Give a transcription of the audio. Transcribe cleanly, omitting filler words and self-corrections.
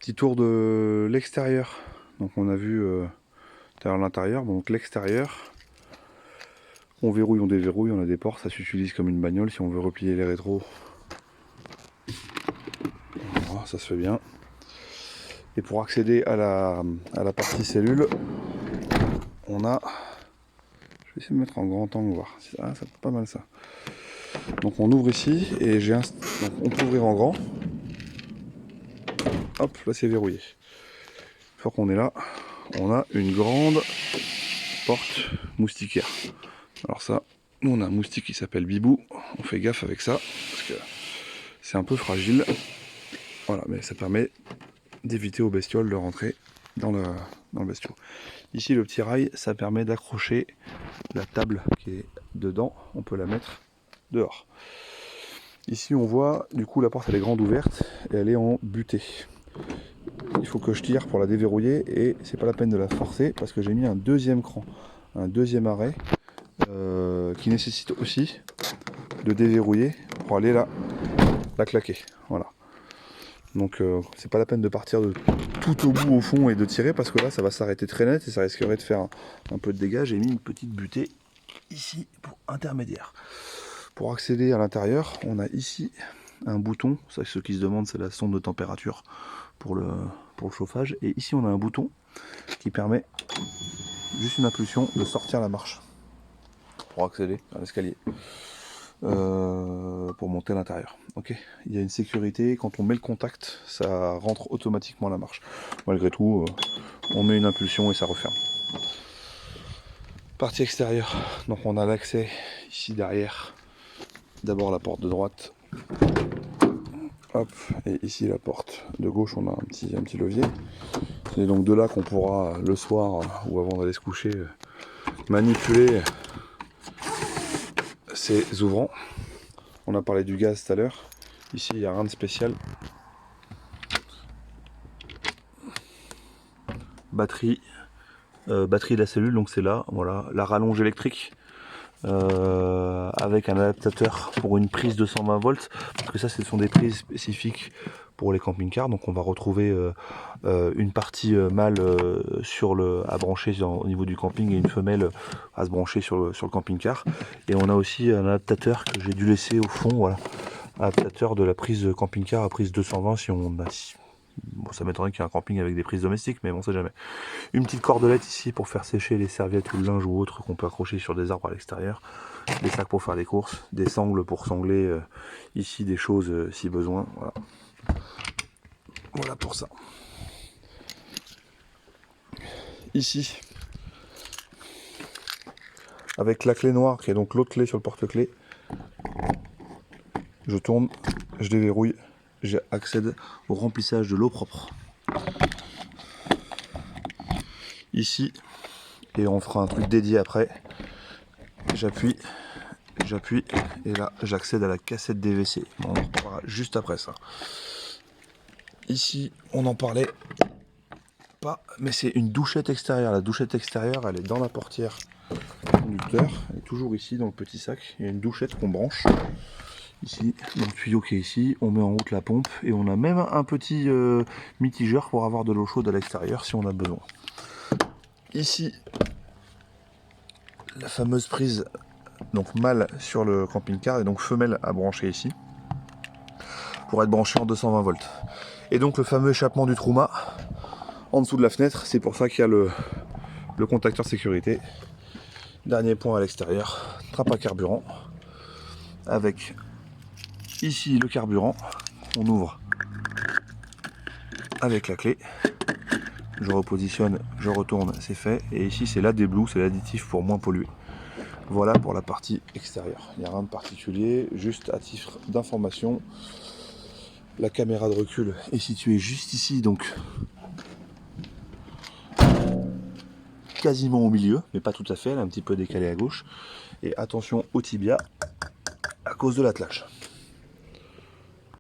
Petit tour de l'extérieur. Donc on a vu l'intérieur, donc l'extérieur. On verrouille, on déverrouille, on a des portes, ça s'utilise comme une bagnole si on veut replier les rétros. Voilà, ça se fait bien. Et pour accéder à la partie cellule, on a... Je vais essayer de mettre en grand angle, voir. Ah, ça fait pas mal ça. Donc on ouvre ici et donc on peut ouvrir en grand. Hop, là c'est verrouillé. Une fois qu'on est là, on a une grande porte moustiquaire. Alors ça, nous on a un moustique qui s'appelle Bibou. On fait gaffe avec ça parce que c'est un peu fragile. Voilà, mais ça permet d'éviter aux bestioles de rentrer dans le bestiau. Ici le petit rail, ça permet d'accrocher la table qui est dedans. On peut la mettre dehors. Ici on voit, du coup la porte elle est grande ouverte et elle est en butée. Il faut que je tire pour la déverrouiller et c'est pas la peine de la forcer parce que j'ai mis un deuxième cran, un deuxième arrêt qui nécessite aussi de déverrouiller pour aller la claquer. Voilà. Donc c'est pas la peine de partir de tout au bout au fond et de tirer parce que là ça va s'arrêter très net et ça risquerait de faire un peu de dégâts. J'ai mis une petite butée ici pour intermédiaire. Pour accéder à l'intérieur, on a ici un bouton. Ça, ce qui se demande, c'est la sonde de température pour le chauffage. Et ici, on a un bouton qui permet, juste une impulsion, de sortir la marche pour accéder à l'escalier, pour monter à l'intérieur. Ok. Il y a une sécurité. Quand on met le contact, ça rentre automatiquement la marche. Malgré tout, on met une impulsion et ça referme. Partie extérieure. Donc, on a l'accès ici derrière. D'abord la porte de droite, hop, et ici la porte de gauche, on a un petit levier. C'est donc de là qu'on pourra le soir ou avant d'aller se coucher manipuler ces ouvrants. On a parlé du gaz tout à l'heure. Ici il n'y a rien de spécial. Batterie de la cellule, donc c'est là, voilà, la rallonge électrique. Avec un adaptateur pour une prise de 120 volts parce que ça ce sont des prises spécifiques pour les camping-cars, donc on va retrouver une partie mâle à brancher au niveau du camping et une femelle à se brancher sur le camping-car, et on a aussi un adaptateur que j'ai dû laisser au fond, voilà, adaptateur de la prise camping-car à prise 220 si on a... Bon, ça m'étonnerait qu'il y ait un camping avec des prises domestiques, mais bon, on sait jamais. Une petite cordelette ici pour faire sécher les serviettes ou le linge ou autre qu'on peut accrocher sur des arbres à l'extérieur. Des sacs pour faire les courses, des sangles pour sangler ici des choses si besoin. Voilà. Voilà pour ça. Ici, avec la clé noire qui est donc l'autre clé sur le porte-clés, je tourne, je déverrouille, j'accède au remplissage de l'eau propre. Ici, et on fera un truc dédié après, j'appuie, et là j'accède à la cassette DVC. On en reparlera juste après ça. Ici, on en parlait pas, mais c'est une douchette extérieure. La douchette extérieure, elle est dans la portière du conducteur, elle est toujours ici dans le petit sac. Il y a une douchette qu'on branche ici, dans le tuyau qui est ici. On met en route la pompe et on a même un petit mitigeur pour avoir de l'eau chaude à l'extérieur si on a besoin. Ici, la fameuse prise donc mâle sur le camping-car et donc femelle à brancher ici pour être branché en 220 volts. Et donc le fameux échappement du Truma en dessous de la fenêtre, c'est pour ça qu'il y a le contacteur sécurité. Dernier point à l'extérieur, trappe à carburant avec ici le carburant. On ouvre avec la clé, je repositionne, je retourne, c'est fait. Et ici c'est l'AdBlue, c'est l'additif pour moins polluer. Voilà pour la partie extérieure. Il n'y a rien de particulier, juste à titre d'information. La caméra de recul est située juste ici, donc quasiment au milieu, mais pas tout à fait, elle est un petit peu décalée à gauche. Et attention au tibia à cause de l'attelage.